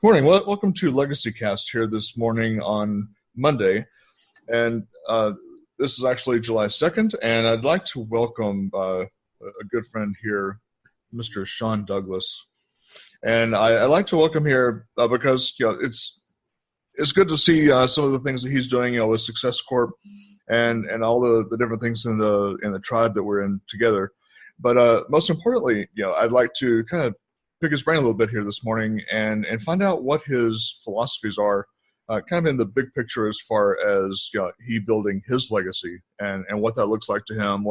Morning. Welcome to LegacyCast here this morning on Monday. And this is actually July 2nd, and I'd like to welcome a good friend here, Mr. Sean Douglas. And I like to welcome here because it's good to see some of the things that he's doing, with Success Corp and all the different things in the tribe that we're in together. But most importantly, I'd like to kind of pick his brain a little bit here this morning and find out what his philosophies are, kind of in the big picture as far as he building his legacy and what that looks like to him,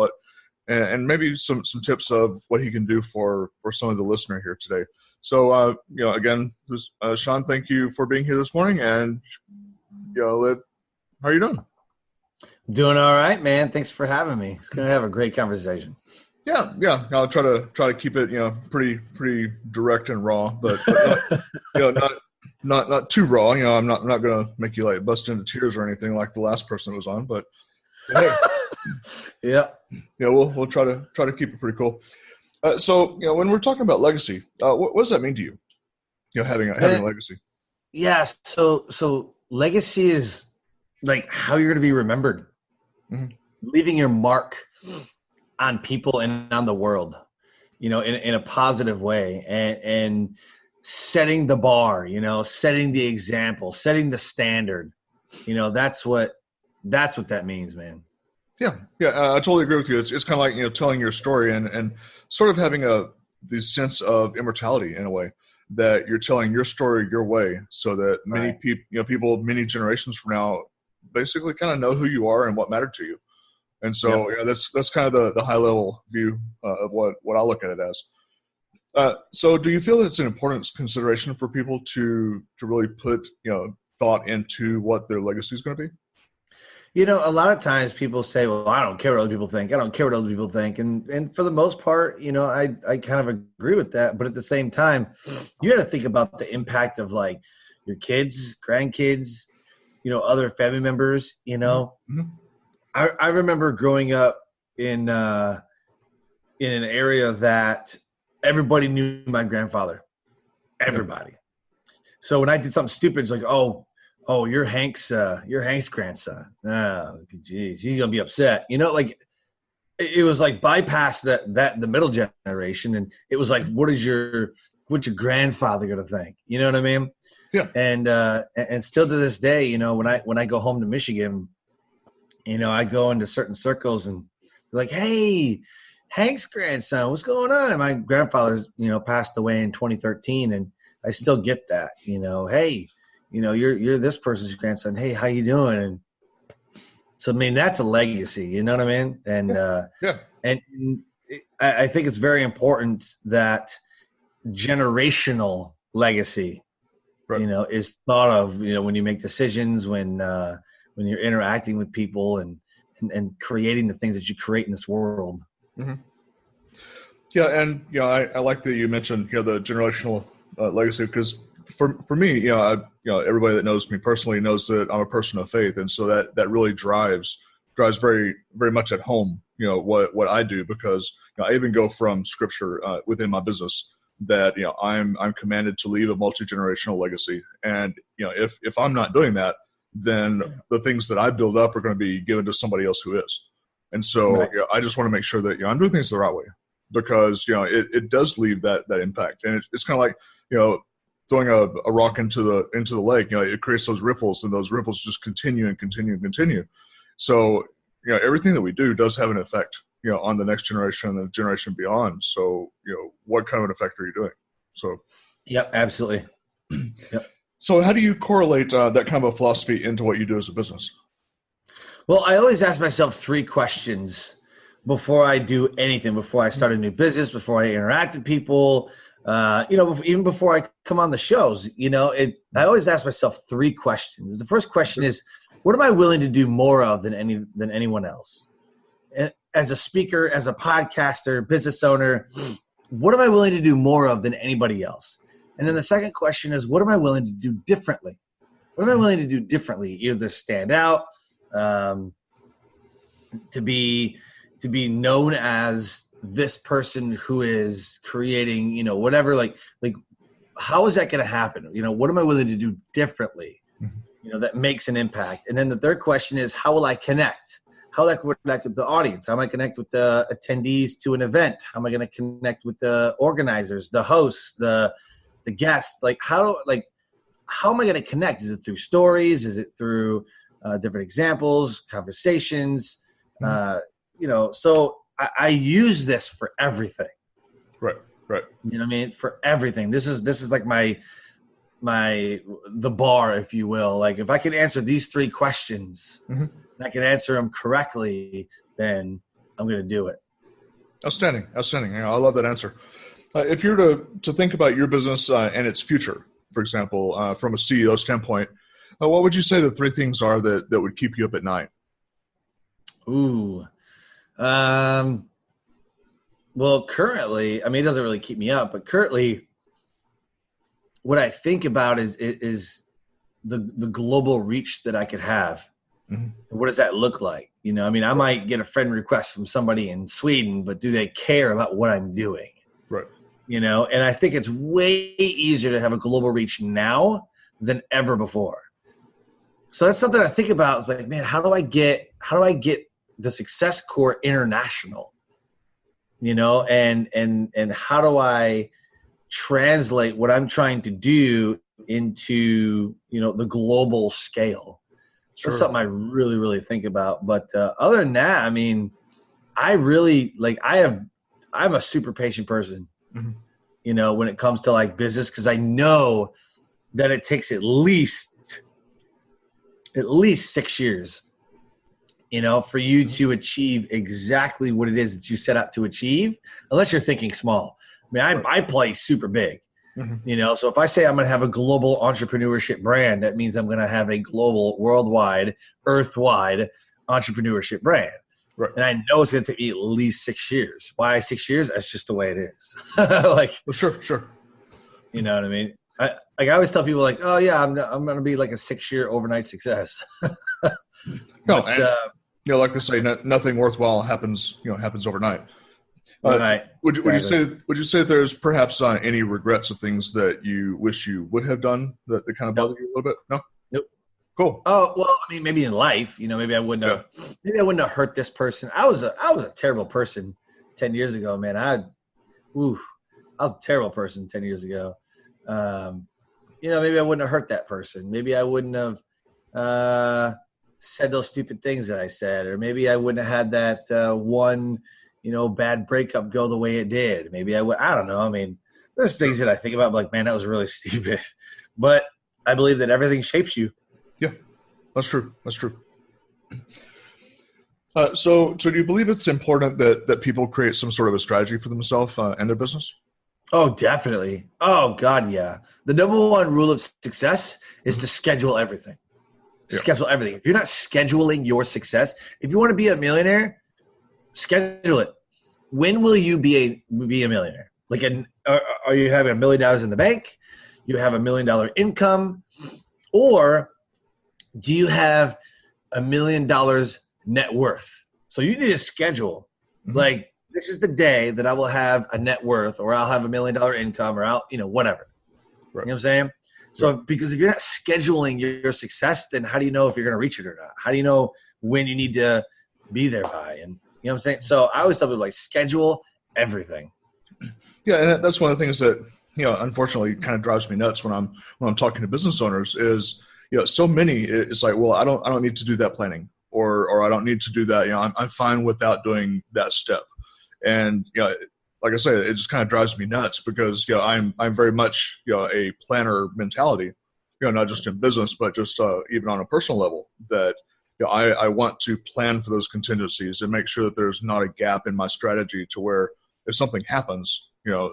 and maybe some tips of what he can do for some of the listener here today. So, again, Sean, thank you for being here this morning, and how are you doing? Doing all right, man. Thanks for having me. It's going to have a great conversation. Yeah. I'll try to keep it, pretty direct and raw, but not too raw. I'm not going to make you bust into tears or anything like the last person that was on. But hey, yeah, we'll try to keep it pretty cool. So when we're talking about legacy, what does that mean to you? Having a legacy. Yeah. So legacy is like how you're going to be remembered, leaving your mark on people and on the world, in a positive way, and setting the bar, setting the example, setting the standard, that's what that means, man. Yeah. I totally agree with you. It's kind of like, telling your story and sort of having the sense of immortality in a way that you're telling your story your way so that many people, many generations from now basically kind of know who you are and what mattered to you. And so that's kind of the high level view of what I look at it as. So do you feel that it's an important consideration for people to really put thought into what their legacy is going to be? A lot of times people say, well, I don't care what other people think. I don't care what other people think. And for the most part, I kind of agree with that. But at the same time, you got to think about the impact of like your kids, grandkids, other family members, Mm-hmm. I remember growing up in an area that everybody knew my grandfather. Everybody. Yeah. So when I did something stupid, it's like, oh, you're Hank's grandson. Oh, geez, he's gonna be upset. It was like bypass that the middle generation, and it was like, what's your grandfather gonna think? You know what I mean? Yeah. And still to this day, when I go home to Michigan, I go into certain circles and they're like, hey, Hank's grandson, what's going on? My grandfather's, passed away in 2013, and I still get that, hey, you're this person's grandson. Hey, how you doing? And so, that's a legacy, you know what I mean? And, and I think it's very important that generational legacy, right, is thought of, when you make decisions, when you're interacting with people and creating the things that you create in this world. Mm-hmm. Yeah. And, I like that you mentioned, the generational legacy, because for me, everybody that knows me personally knows that I'm a person of faith. And so that really drives very, very much at home, what I do, because I even go from scripture within my business that, I'm commanded to leave a multi-generational legacy. And, if I'm not doing that, then the things that I build up are going to be given to somebody else who is. And so right. I just want to make sure that I'm doing things the right way, because it does leave that impact. And it's kind of like throwing a rock into the lake. It creates those ripples, and those ripples just continue and continue and continue. So everything that we do does have an effect on the next generation and the generation beyond. So what kind of an effect are you doing? So yep, absolutely. Yep. So how do you correlate that kind of a philosophy into what you do as a business? Well, I always ask myself 3 questions before I do anything, before I start a new business, before I interact with people, even before I come on the shows. I always ask myself 3 questions. The first question is, what am I willing to do more of than anyone else? As a speaker, as a podcaster, business owner, what am I willing to do more of than anybody else? And then the second question is, what am I willing to do differently? What am I willing to do differently? Either stand out, to be known as this person who is creating, whatever, like how is that going to happen? What am I willing to do differently, that makes an impact? And then the third question is, how will I connect? How will I connect with the audience? How am I connect with the attendees to an event? How am I going to connect with the organizers, the hosts, the guests? How am I going to connect? Is it through stories? Is it through different examples, conversations? So I use this for everything. Right. You know what I mean? For everything. This is like the bar, if you will. Like, if I can answer these 3 questions, and I can answer them correctly, then I'm going to do it. Outstanding. Yeah, I love that answer. If you're to think about your business and its future, for example, from a CEO standpoint, what would you say the 3 things are that would keep you up at night? Ooh. Well, currently, it doesn't really keep me up, but currently what I think about is the global reach that I could have. What does that look like? I might get a friend request from somebody in Sweden, but do they care about what I'm doing? Right. And I think it's way easier to have a global reach now than ever before. So that's something I think about. It's like, man, how do I get the Success Core international? And how do I translate what I'm trying to do into, the global scale? Sure. That's something I really, really think about. But other than that, I really I'm a super patient person, when it comes to business, because I know that it takes at least 6 years, for you to achieve exactly what it is that you set out to achieve, unless you're thinking small. I play super big, so if I say I'm going to have a global entrepreneurship brand, that means I'm going to have a global, worldwide, earthwide entrepreneurship brand. Right. And I know it's going to take me at least 6 years. Why 6 years? That's just the way it is. Well, sure. You know what I mean? I always tell people oh yeah, I'm going to be like a 6-year overnight success. Like they say, nothing worthwhile happens overnight. Right. Would you say there's perhaps any regrets of things that you wish you would have done that kind of bother you a little bit? No. Nope. Cool. Oh well, maybe in life, maybe I wouldn't have hurt this person. I was a terrible person 10 years ago, man. I was a terrible person 10 years ago. Maybe I wouldn't have hurt that person. Maybe I wouldn't have said those stupid things that I said, or maybe I wouldn't have had that one, bad breakup go the way it did. Maybe I don't know. There's things that I think about, like, man, that was really stupid. But I believe that everything shapes you. Yeah, that's true. So do you believe it's important that people create some sort of a strategy for themselves and their business? Oh, definitely. Oh, God, yeah. The number one rule of success is to schedule everything. Yeah. Schedule everything. If you're not scheduling your success, if you want to be a millionaire, schedule it. When will you be a millionaire? Are you having $1 million in the bank? You have $1 million income? Or do you have $1 million net worth? So you need to schedule. This is the day that I will have a net worth, or I'll have $1 million income, or whatever. Right. You know what I'm saying? So because if you're not scheduling your success, then how do you know if you're going to reach it or not? How do you know when you need to be there by? And you know what I'm saying? So I always tell people, schedule everything. Yeah, and that's one of the things that, unfortunately kind of drives me nuts when I'm talking to business owners is, so many, it's like, well, I don't need to do that planning, or I don't need to do that. I'm fine without doing that step. And, like I say, it just kind of drives me nuts because, I'm very much, a planner mentality, not just in business, but just even on a personal level, that, I want to plan for those contingencies and make sure that there's not a gap in my strategy to where if something happens, I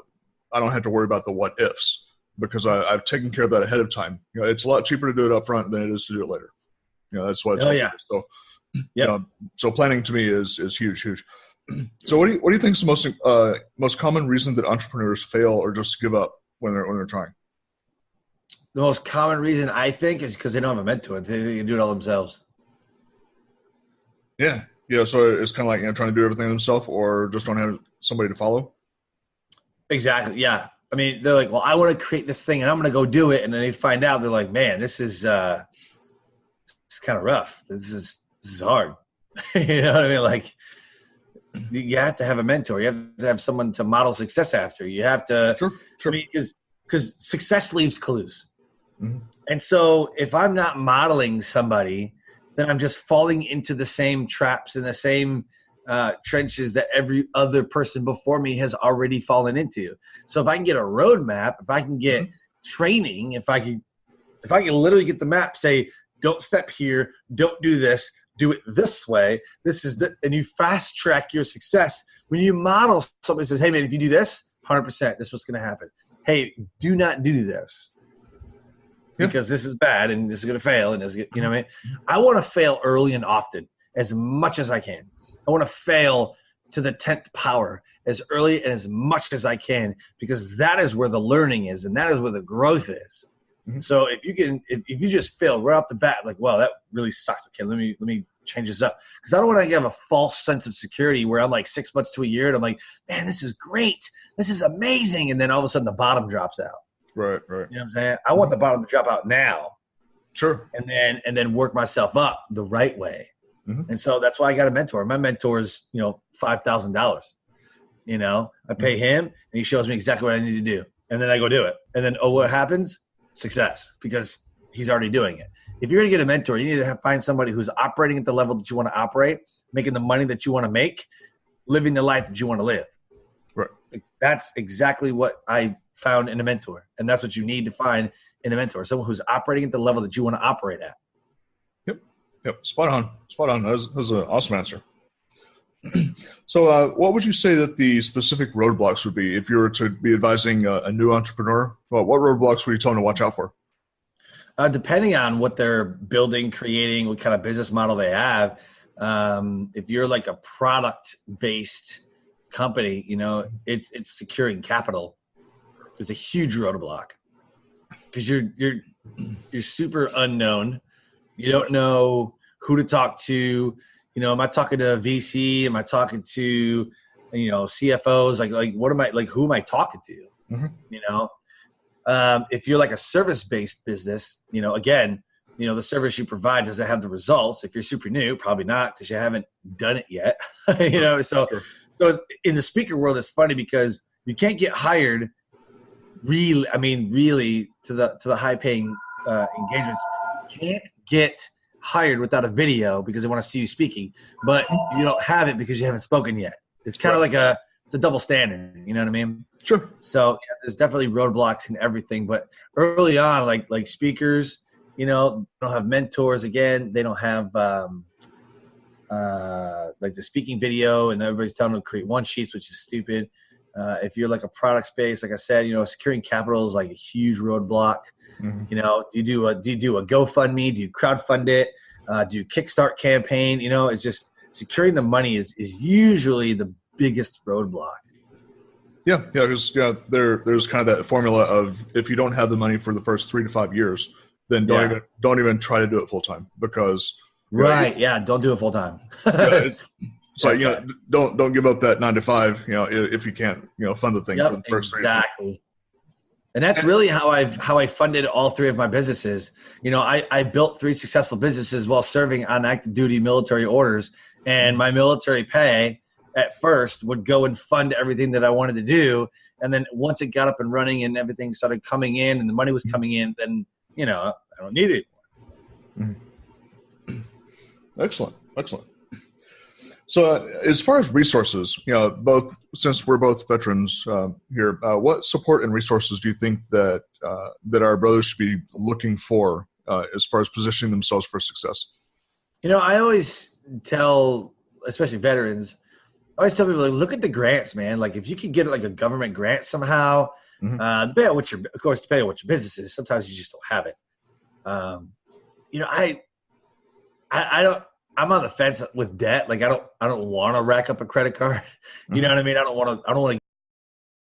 don't have to worry about the what ifs because I've taken care of that ahead of time. It's a lot cheaper to do it up front than it is to do it later. That's what. So, so planning to me is huge. So what do you think is the most common reason that entrepreneurs fail or just give up when they're trying? The most common reason I think is because they don't have a mentor. They can do it all themselves. Yeah. So it's kind of like trying to do everything themselves, or just don't have somebody to follow. Exactly. Yeah. I mean, they're like, well, I want to create this thing and I'm going to go do it. And then they find out, they're like, man, this is kind of rough. This is hard. You know what I mean? Like, you have to have a mentor. You have to have someone to model success after. You have to, Sure. I mean, because success leaves clues. Mm-hmm. And so if I'm not modeling somebody, then I'm just falling into the same traps and the same trenches that every other person before me has already fallen into. So if I can get a roadmap, if I can get training, if I can literally get the map, say, don't step here, don't do this, do it this way. And you fast track your success. When you model somebody says, hey man, if you do this, 100%, this is what's going to happen. Hey, do not do this because this is bad and this is going to fail. And you know what I mean? I want to fail early and often as much as I can. I want to fail to the 10th power as early and as much as I can, because that is where the learning is and that is where the growth is. Mm-hmm. So if you just fail right off the bat, like, well, that really sucks. Okay, let me change this up, because I don't want to have a false sense of security where I'm like 6 months to a year and I'm like, man, this is great, this is amazing, and then all of a sudden the bottom drops out. Right. You know what I'm saying? I want the bottom to drop out now. Sure. And then work myself up the right way. Mm-hmm. And so that's why I got a mentor. My mentor is, $5,000. I pay him and he shows me exactly what I need to do. And then I go do it. And then, what happens? Success, because he's already doing it. If you're going to get a mentor, you need to find somebody who's operating at the level that you want to operate, making the money that you want to make, living the life that you want to live. Right. That's exactly what I found in a mentor. And that's what you need to find in a mentor, someone who's operating at the level that you want to operate at. Yep. Spot on. That was an awesome answer. So what would you say that the specific roadblocks would be if you were to be advising a new entrepreneur? Well, what roadblocks would you tell them to watch out for? Depending on what they're building, creating, what kind of business model they have. If you're like a product-based company, it's securing capital. There's a huge roadblock because you're super unknown. You don't know who to talk to. Am I talking to a VC? Am I talking to, CFOs? Who am I talking to? Mm-hmm. If you're like a service-based business, again, the service you provide, does it have the results? If you're super new, probably not, because you haven't done it yet. So in the speaker world, it's funny because you can't get hired really to the high-paying engagements. You can't get hired without a video because they want to see you speaking, but you don't have it because you haven't spoken yet. It's kind of like it's a double standard. You know what I mean? Sure. So there's definitely roadblocks in everything, but early on, like speakers, don't have mentors. Again, they don't have like the speaking video, and everybody's telling them to create one sheets, which is stupid. If you're like a product space, like I said, securing capital is like a huge roadblock. Mm-hmm. Do you do a GoFundMe? Do you crowdfund it? Do you Kickstart campaign? It's just securing the money is usually the biggest roadblock. Yeah, because there's kind of that formula of if you don't have the money for the first 3 to 5 years, then don't even try to do it full time, because don't do it full time. It's like, don't give up that 9 to 5, if you can't, fund the thing for the first 3 to 5. Exactly. And that's really how I funded all 3 of my businesses. I built 3 successful businesses while serving on active duty military orders, and my military pay at first would go and fund everything that I wanted to do. And then once it got up and running and everything started coming in and the money was coming in, then, I don't need it anymore. Excellent. So as far as resources, since we're both veterans here, what support and resources do you think that our brothers should be looking for as far as positioning themselves for success? I always tell, especially veterans, people, like, look at the grants, man. Like, if you could get like a government grant somehow, depending on what your business is, sometimes you just don't have it. I'm on the fence with debt. Like, I don't want to rack up a credit card. You know what I mean? I don't want to